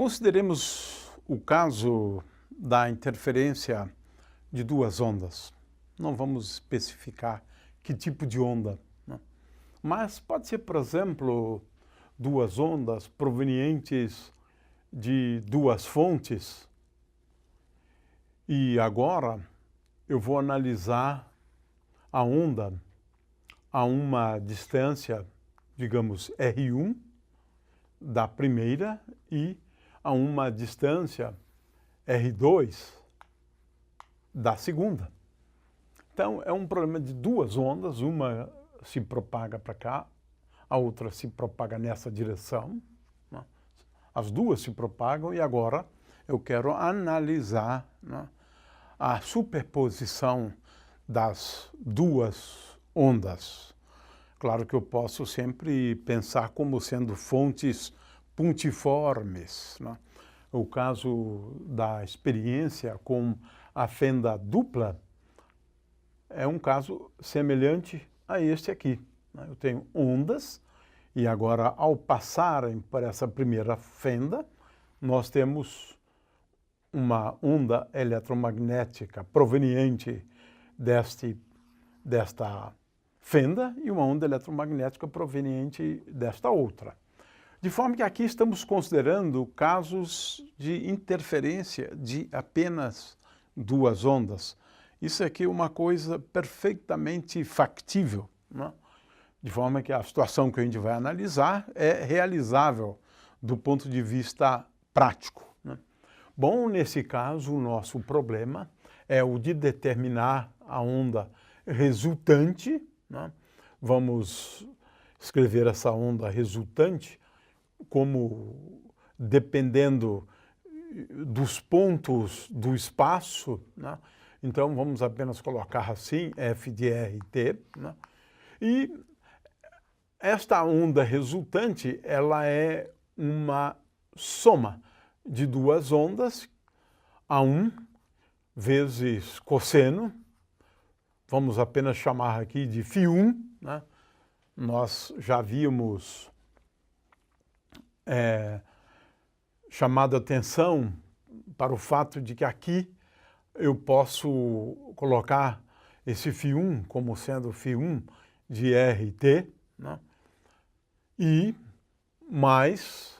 Consideremos o caso da interferência de duas ondas. Não vamos especificar que tipo de onda, né? Mas pode ser, por exemplo, duas ondas provenientes de duas fontes. E agora eu vou analisar a onda a uma distância, digamos, R1 da primeira e a uma distância R2 da segunda. Então, é um problema de duas ondas, uma se propaga para cá, a outra se propaga nessa direção, né? As duas se propagam e agora eu quero analisar, né, a superposição das duas ondas. Claro que eu posso sempre pensar como sendo fontes pontiformes, né? O caso da experiência com a fenda dupla é um caso semelhante a este aqui, né? Eu tenho ondas e agora, ao passarem por essa primeira fenda, nós temos uma onda eletromagnética proveniente desta fenda e uma onda eletromagnética proveniente desta outra. De forma que aqui estamos considerando casos de interferência de apenas duas ondas. Isso aqui é uma coisa perfeitamente factível, né? De forma que a situação que a gente vai analisar é realizável do ponto de vista prático, né? Bom, nesse caso, o nosso problema é o de determinar a onda resultante, né? Vamos escrever essa onda resultante como dependendo dos pontos do espaço, né? Então, vamos apenas colocar assim, f de rt, né? E esta onda resultante, ela é uma soma de duas ondas, A1 vezes cosseno, vamos apenas chamar aqui de φ1, né? Nós já havíamos chamado atenção para o fato de que aqui eu posso colocar esse φ1 como sendo φ1 de RT, né? E mais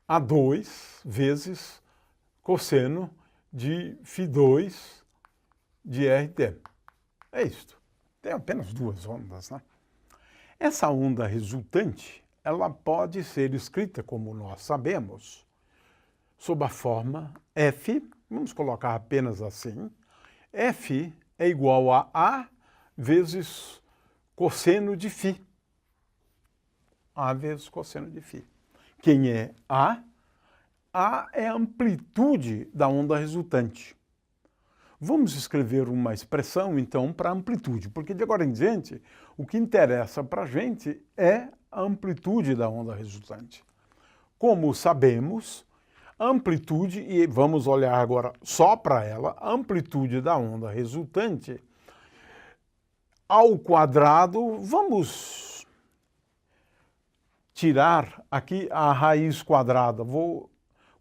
A2 vezes cosseno de φ2 de RT. É isto. Tem apenas duas ondas, né? Essa onda resultante, ela pode ser escrita, como nós sabemos, sob a forma F, vamos colocar apenas assim, F é igual a A vezes cosseno de φ. A vezes cosseno de φ. Quem é A? A é a amplitude da onda resultante. Vamos escrever uma expressão, então, para amplitude, porque de agora em diante, o que interessa para a gente é a amplitude da onda resultante. Como sabemos, a amplitude, e vamos olhar agora só para ela, a amplitude da onda resultante ao quadrado, vamos tirar aqui a raiz quadrada, vou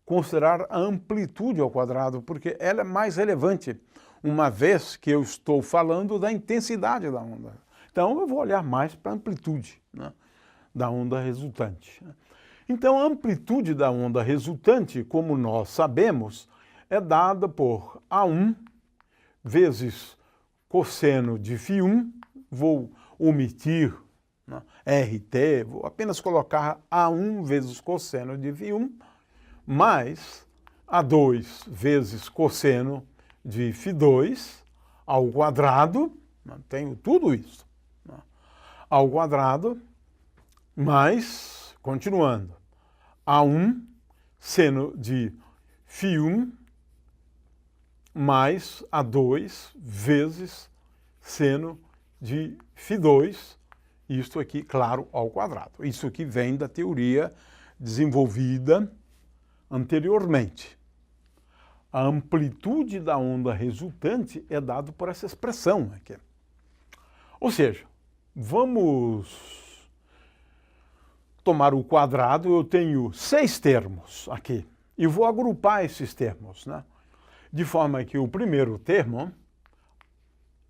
considerar a amplitude ao quadrado, porque ela é mais relevante, uma vez que eu estou falando da intensidade da onda. Então, eu vou olhar mais para a amplitude, né, da onda resultante. Então, a amplitude da onda resultante, como nós sabemos, é dada por A1 vezes cosseno de φ1, vou omitir, né, RT, vou apenas colocar A1 vezes cosseno de φ1, mais A2 vezes cosseno de φ2 ao quadrado, tenho tudo isso, né, ao quadrado, mais, continuando, A1 seno de φ1 mais A2 vezes seno de φ2, isto aqui, claro, ao quadrado. Isso aqui vem da teoria desenvolvida anteriormente. A amplitude da onda resultante é dada por essa expressão aqui. Ou seja, vamos tomar o quadrado, eu tenho 6 termos aqui. e vou agrupar esses termos, né? De forma que o primeiro termo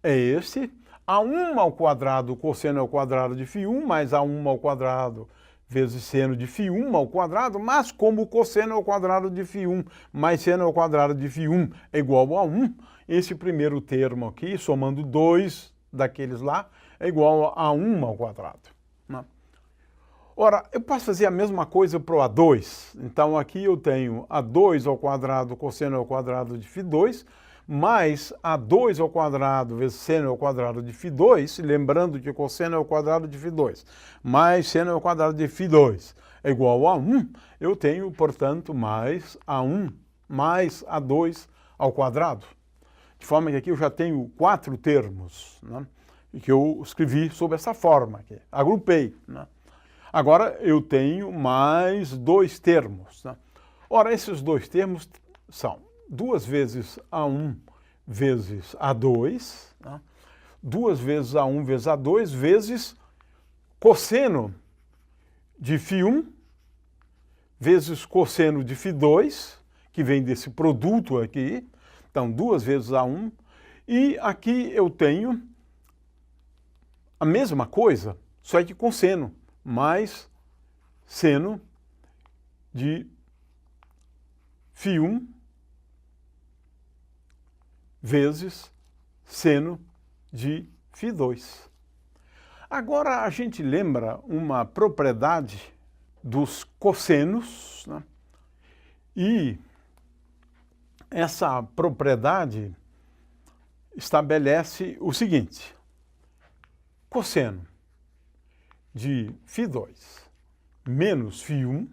é esse, A1 ao quadrado cosseno ao quadrado de φ1 mais A1 ao quadrado vezes seno de φ1 ao quadrado, mas como cosseno ao quadrado de φ1 mais seno ao quadrado de φ1 é igual a 1, esse primeiro termo aqui, somando 2 daqueles lá, é igual a 1 ao quadrado, né? Ora, eu posso fazer a mesma coisa para o A2. Então, aqui eu tenho A2 ao quadrado cosseno ao quadrado de φ2, mais A2 ao quadrado vezes seno ao quadrado de φ2, lembrando que cosseno é o quadrado de φ2, mais seno ao quadrado de φ2 é igual a 1, eu tenho, portanto, mais A1 mais A2 ao quadrado. De forma que aqui eu já tenho 4 termos, né, que eu escrevi sob essa forma aqui, agrupei, né? Agora eu tenho mais 2 termos, né? Ora, esses 2 termos são 2 vezes A1 vezes A2, né? 2 vezes A1 vezes A2 vezes cosseno de φ1 vezes cosseno de φ2, que vem desse produto aqui. Então, 2 vezes A1. E aqui eu tenho a mesma coisa, só que com seno, mais seno de φ1 vezes seno de φ2. Agora a gente lembra uma propriedade dos cossenos, né? E essa propriedade estabelece o seguinte: cosseno de φ2 menos φ1,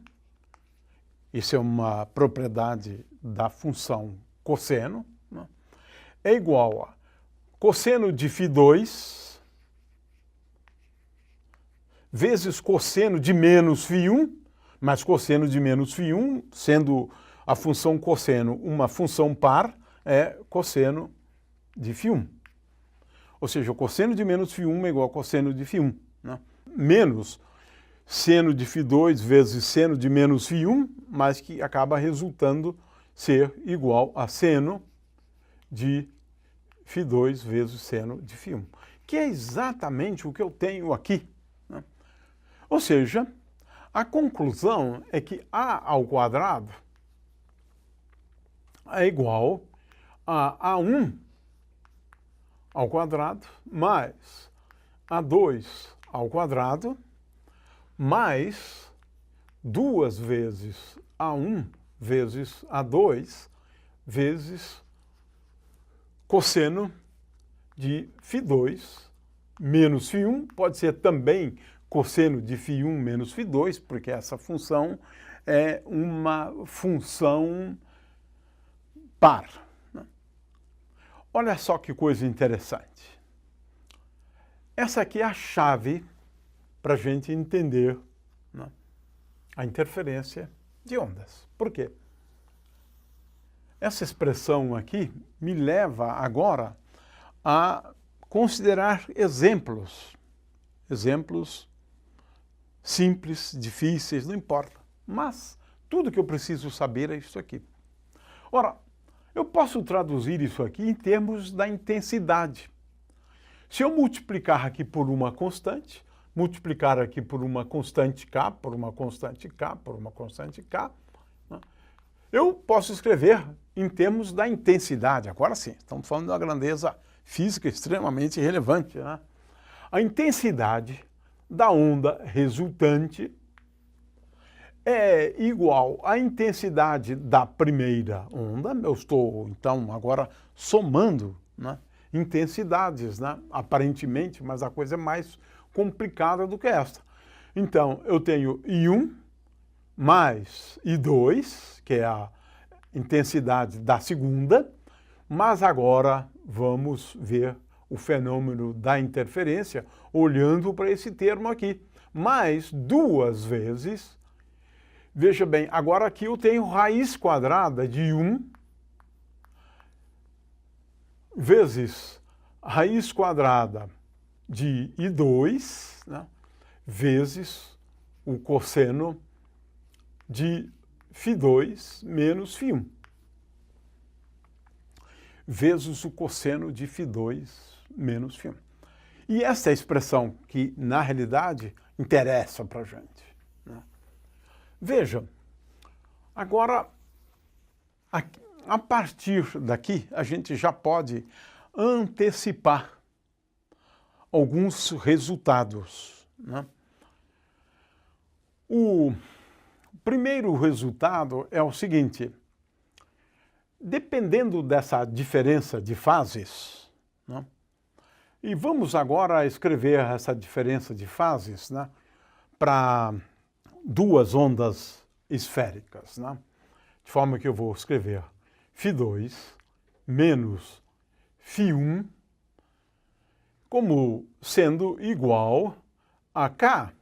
isso é uma propriedade da função cosseno, né? É igual a cosseno de φ2 vezes cosseno de menos φ1, mas cosseno de menos φ1, sendo a função cosseno uma função par, é cosseno de φ1. Ou seja, o cosseno de menos φ1 é igual a cosseno de φ1, né? Menos seno de φ2 vezes seno de menos φ1, mas que acaba resultando ser igual a seno de φ2 vezes seno de φ1, que é exatamente o que eu tenho aqui, né? Ou seja, a conclusão é que A ao quadrado é igual a A1 ao quadrado mais A2 ao quadrado mais 2 vezes A1 vezes A2 vezes cosseno de φ2 menos φ1, pode ser também cosseno de φ1 menos φ2, porque essa função é uma função par, né? Olha só que coisa interessante. Essa aqui é a chave para a gente entender, né, a interferência de ondas. Por quê? Essa expressão aqui me leva agora a considerar exemplos simples, difíceis, não importa. Mas tudo que eu preciso saber é isso aqui. Ora, eu posso traduzir isso aqui em termos da intensidade. Se eu multiplicar aqui por uma constante, multiplicar aqui por uma constante K, por uma constante K, por uma constante K, né, eu posso escrever em termos da intensidade. Agora sim, estamos falando de uma grandeza física extremamente relevante, né? A intensidade da onda resultante é igual à intensidade da primeira onda. Eu estou, então, agora somando, né, intensidades, né, aparentemente, mas a coisa é mais complicada do que esta. Então, eu tenho I1 mais I2, que é a intensidade da segunda, mas agora vamos ver o fenômeno da interferência olhando para esse termo aqui. Mais 2 vezes, veja bem, agora aqui eu tenho raiz quadrada de 1 vezes raiz quadrada de I2, né, vezes o cosseno de φ2 menos φ1, vezes o cosseno de φ2 menos φ1. E essa é a expressão que, na realidade, interessa para a gente, né? Veja, agora, a partir daqui, a gente já pode antecipar alguns resultados, né? O primeiro resultado é o seguinte: dependendo dessa diferença de fases, né? E vamos agora escrever essa diferença de fases, né, para duas ondas esféricas, né? De forma que eu vou escrever φ2 menos φ1 como sendo igual a K.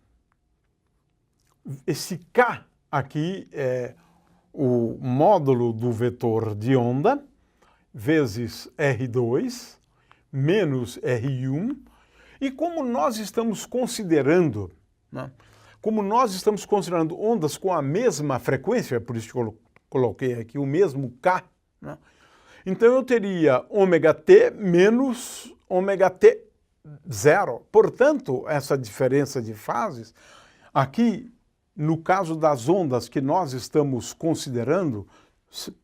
Esse K aqui é o módulo do vetor de onda vezes R2 menos R1. E como nós estamos considerando, né, ondas com a mesma frequência, por isso que eu coloquei aqui o mesmo K, né, então eu teria ômega-t menos ômega-t zero. Portanto, essa diferença de fases, aqui, no caso das ondas que nós estamos considerando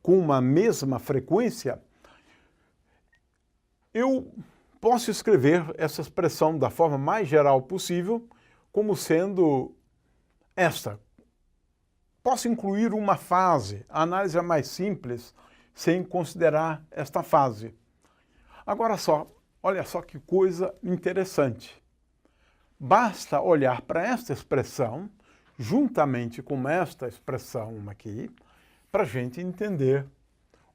com uma mesma frequência, eu posso escrever essa expressão da forma mais geral possível, como sendo esta. Posso incluir uma fase, a análise é mais simples, sem considerar esta fase. Agora só, olha só que coisa interessante. Basta olhar para esta expressão, juntamente com esta expressão aqui, para a gente entender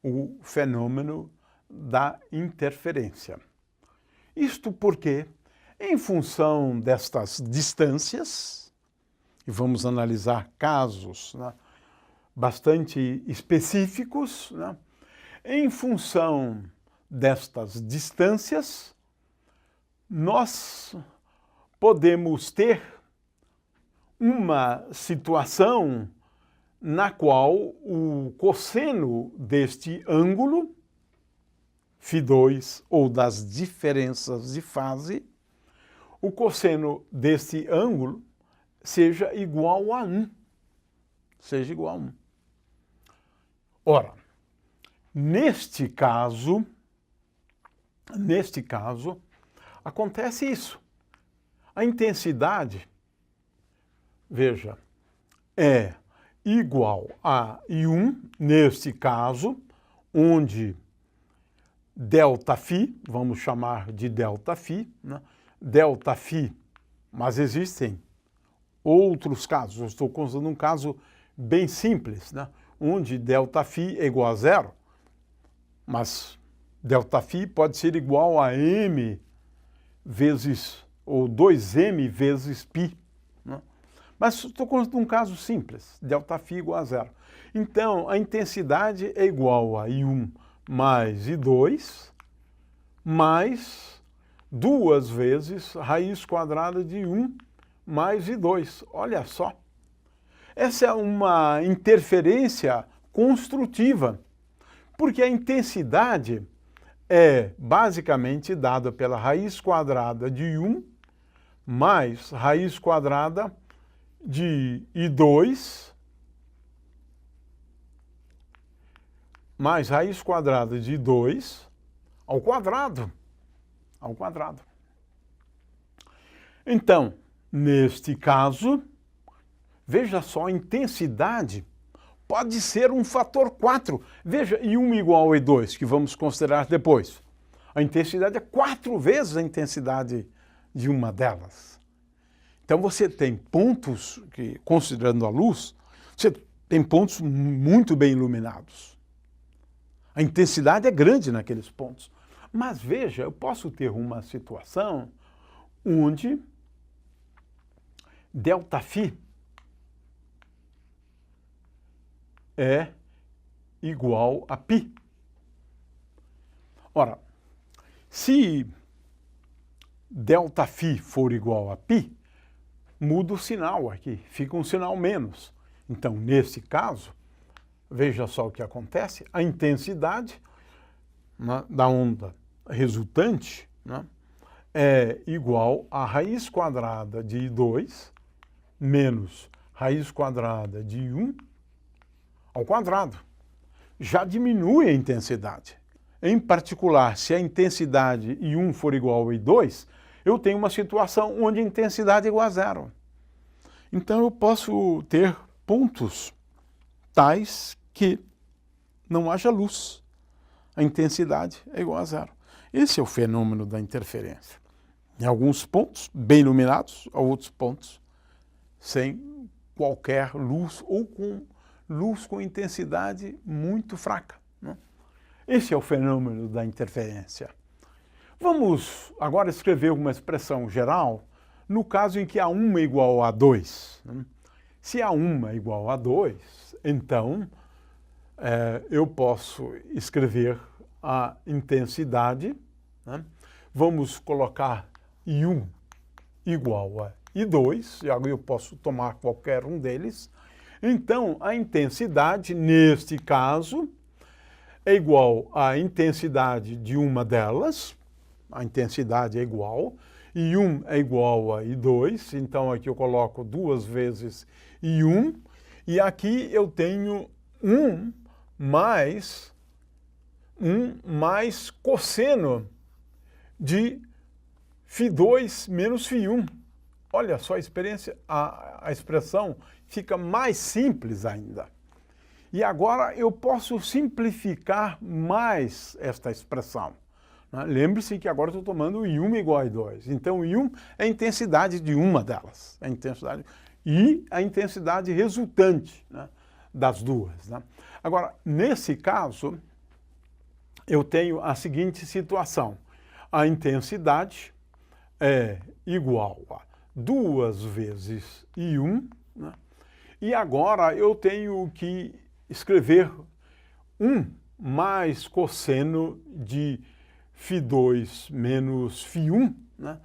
o fenômeno da interferência. Isto porque, em função destas distâncias, e vamos analisar casos, né, bastante específicos, né, em função destas distâncias, nós podemos ter uma situação na qual o cosseno deste ângulo, φ2, ou das diferenças de fase, o cosseno deste ângulo seja igual a 1. Seja igual a 1. Ora, neste caso, acontece isso. A intensidade, veja, é igual a I1, neste caso, onde ΔΦ, vamos chamar de ΔΦ, né? ΔΦ, mas existem outros casos. Eu estou considerando um caso bem simples, né, onde ΔΦ é igual a zero, mas ΔΦ pode ser igual a m vezes, ou 2m vezes π. Né? Mas estou considerando um caso simples, ΔΦ igual a zero. Então, a intensidade é igual a I1 mais I2, mais 2 vezes raiz quadrada de 1 mais I2. Olha só. Essa é uma interferência construtiva, porque a intensidade é basicamente dada pela raiz quadrada de 1 mais raiz quadrada de I2 mais raiz quadrada de 2 ao quadrado. Então, neste caso, veja só, a intensidade pode ser um fator 4. Veja, I1 igual a I2, que vamos considerar depois. A intensidade é 4 vezes a intensidade de uma delas. Então você tem pontos que, considerando a luz, você tem pontos muito bem iluminados. A intensidade é grande naqueles pontos. Mas veja, eu posso ter uma situação onde ΔΦ é igual a π. Ora, se ΔΦ for igual a π, muda o sinal aqui, fica um sinal menos. Então, nesse caso, veja só o que acontece, a intensidade, né, da onda resultante, né, é igual a raiz quadrada de I2 menos raiz quadrada de I1 ao quadrado. Já diminui a intensidade. Em particular, se a intensidade I1 for igual a I2, eu tenho uma situação onde a intensidade é igual a zero. Então eu posso ter pontos tais que não haja luz. A intensidade é igual a zero. Esse é o fenômeno da interferência. Em alguns pontos bem iluminados, a outros pontos sem qualquer luz ou com luz com intensidade muito fraca, né? Esse é o fenômeno da interferência. Vamos agora escrever uma expressão geral no caso em que A1 é igual a 2. Né? Se A1 é igual a 2, então eu posso escrever a intensidade, né? Vamos colocar I1 igual a I2, e agora eu posso tomar qualquer um deles. Então, a intensidade, neste caso, é igual à intensidade de uma delas, a intensidade é igual, I1 é igual a I2, então aqui eu coloco 2 vezes I1, e aqui eu tenho 1 mais cosseno de Φ2 menos Φ1. Olha só a expressão fica mais simples ainda. E agora eu posso simplificar mais esta expressão. Né? Lembre-se que agora estou tomando I1 igual a I2. Então, I1 é a intensidade de uma delas. E a intensidade resultante, né, das duas. Né? Agora, nesse caso, eu tenho a seguinte situação. A intensidade é igual a 2 vezes I1, né? E agora eu tenho que escrever 1 mais cosseno de Φ2 menos Φ1, né?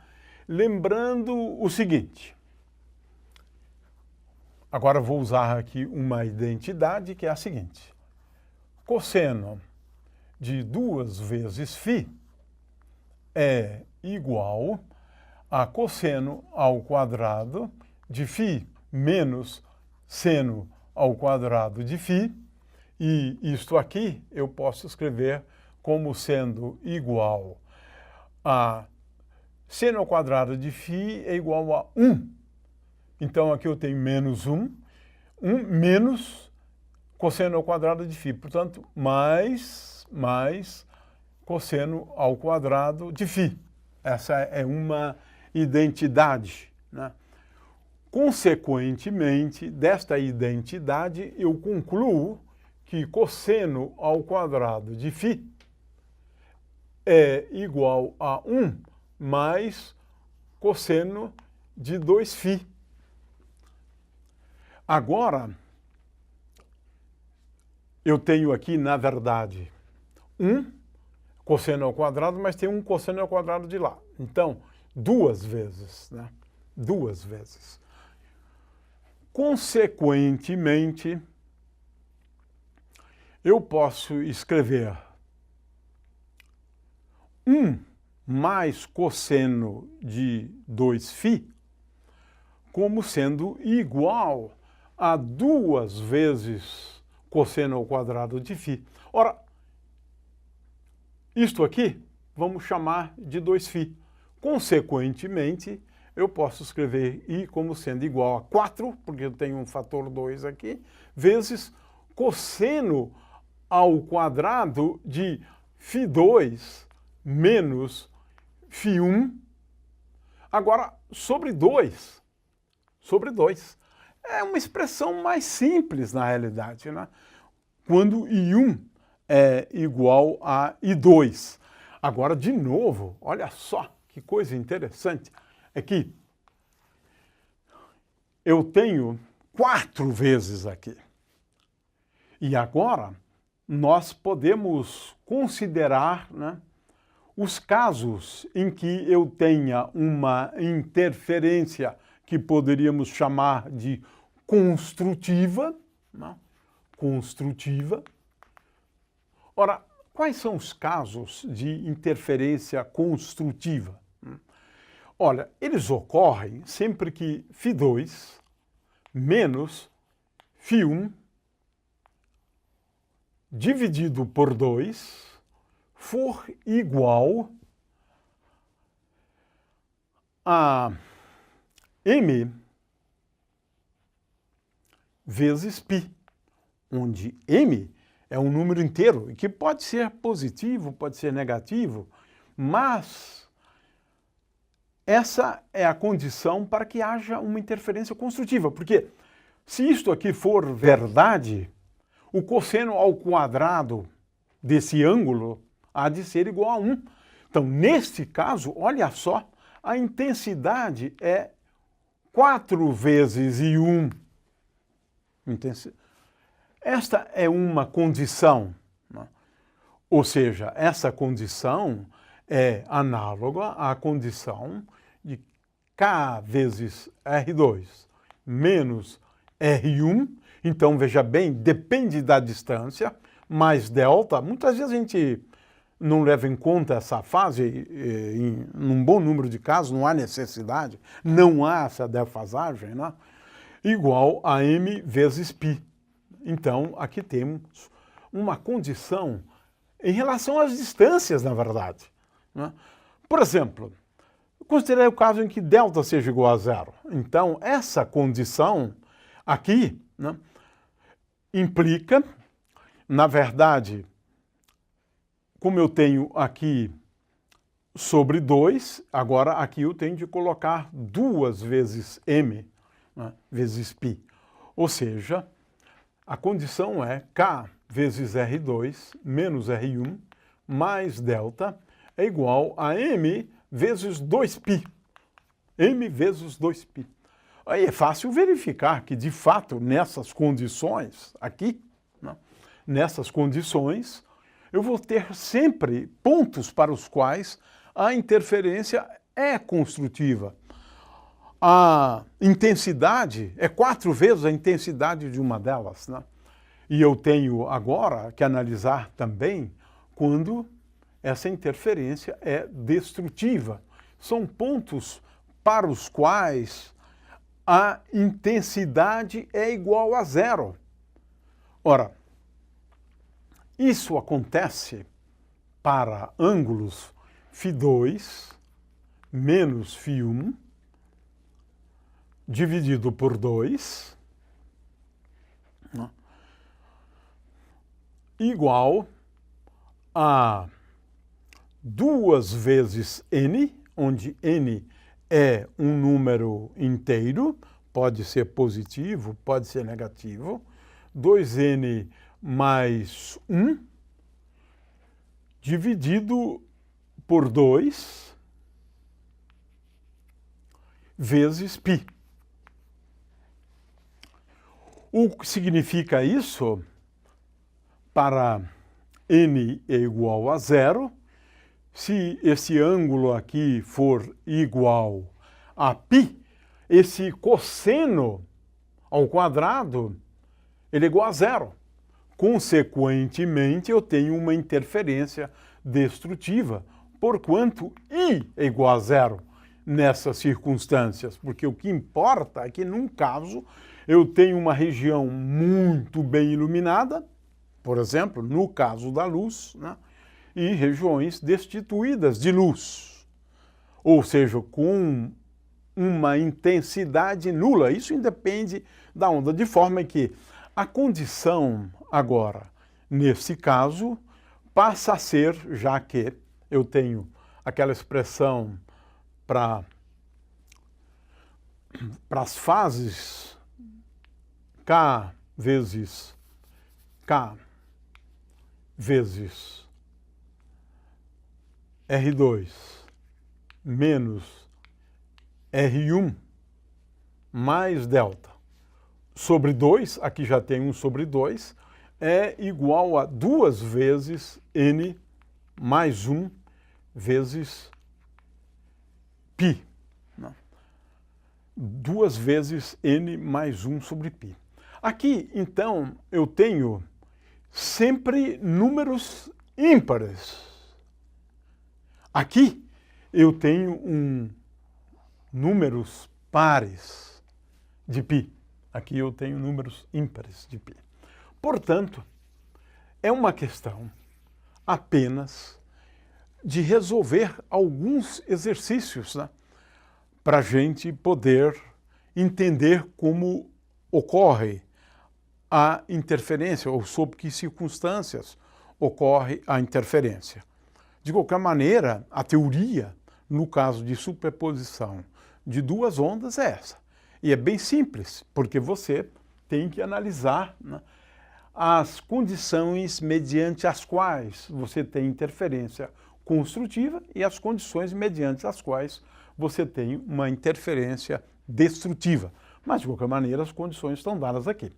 Lembrando o seguinte, agora vou usar aqui uma identidade que é a seguinte, cosseno de 2 vezes Φ é igual a cosseno ao quadrado de Φ menos seno ao quadrado de Φ, e isto aqui eu posso escrever como sendo igual a seno ao quadrado de Φ é igual a 1. Então aqui eu tenho menos 1 menos cosseno ao quadrado de Φ, portanto, mais cosseno ao quadrado de Φ. Essa é uma identidade, né? Consequentemente, desta identidade, eu concluo que cosseno ao quadrado de Φ é igual a 1 mais cosseno de 2Φ. Agora, eu tenho aqui, na verdade, 1 cosseno ao quadrado, mas tem um cosseno ao quadrado de lá. Então, 2 vezes, né? 2 vezes. Consequentemente, eu posso escrever 1 mais cosseno de 2Φ como sendo igual a 2 vezes cosseno ao quadrado de Φ. Ora, isto aqui vamos chamar de 2Φ. Consequentemente, eu posso escrever I como sendo igual a 4, porque eu tenho um fator 2 aqui, vezes cosseno ao quadrado de Φ2 menos Φ1. Agora, sobre 2. Sobre 2. É uma expressão mais simples, na realidade, né? Quando I1 é igual a I2. Agora, de novo, olha só que coisa interessante. É que eu tenho 4 vezes aqui. E agora nós podemos considerar, né, os casos em que eu tenha uma interferência que poderíamos chamar de construtiva, né, construtiva. Ora, quais são os casos de interferência construtiva? Olha, eles ocorrem sempre que φ2 menos φ1 dividido por 2 for igual a m vezes π, onde m é um número inteiro, que pode ser positivo, pode ser negativo, mas essa é a condição para que haja uma interferência construtiva, porque se isto aqui for verdade, o cosseno ao quadrado desse ângulo há de ser igual a 1. Então, neste caso, olha só, a intensidade é 4 vezes I1. Esta é uma condição, né? Ou seja, essa condição é análoga à condição de K vezes R2 menos R1. Então, veja bem, depende da distância, mais delta. Muitas vezes a gente não leva em conta essa fase, em um bom número de casos, não há necessidade, não há essa defasagem, né? Igual a m vezes π. Então, aqui temos uma condição em relação às distâncias, na verdade, né? Por exemplo, considerei o caso em que delta seja igual a zero. Então, essa condição aqui, né, implica, na verdade, como eu tenho aqui sobre 2, agora aqui eu tenho de colocar 2 vezes m, né, vezes π. Ou seja, a condição é K vezes R2 menos R1 mais delta é igual a m vezes 2π. m vezes 2π. Aí é fácil verificar que, de fato, nessas condições aqui, né, nessas condições, eu vou ter sempre pontos para os quais a interferência é construtiva. A intensidade é 4 vezes a intensidade de uma delas, né? E eu tenho agora que analisar também quando essa interferência é destrutiva. São pontos para os quais a intensidade é igual a zero. Ora, isso acontece para ângulos φ2 menos φ1 dividido por 2 igual a 2 vezes n, onde n é um número inteiro, pode ser positivo, pode ser negativo, 2n mais 1 dividido por 2 vezes π. O que significa isso? Para n é igual a zero, se esse ângulo aqui for igual a π, esse cosseno ao quadrado, ele é igual a zero. Consequentemente, eu tenho uma interferência destrutiva, porquanto I é igual a zero nessas circunstâncias, porque o que importa é que, num caso, eu tenho uma região muito bem iluminada, por exemplo, no caso da luz, né, e regiões destituídas de luz, ou seja, com uma intensidade nula. Isso independe da onda, de forma que a condição agora, nesse caso, passa a ser, já que eu tenho aquela expressão para as fases K vezes R2 menos R1 mais delta sobre 2, aqui já tem 1 sobre 2, é igual a 2 vezes n mais 1 vezes π. 2 vezes n mais 1 sobre π. Aqui, então, eu tenho sempre números ímpares. Aqui, eu tenho números pares de π. Aqui eu tenho números ímpares de π. Portanto, é uma questão apenas de resolver alguns exercícios, né, para a gente poder entender como ocorre a interferência, ou sob que circunstâncias ocorre a interferência. De qualquer maneira, a teoria, no caso de superposição de duas ondas, é essa. E é bem simples, porque você tem que analisar, né, as condições mediante as quais você tem interferência construtiva e as condições mediante as quais você tem uma interferência destrutiva. Mas, de qualquer maneira, as condições estão dadas aqui.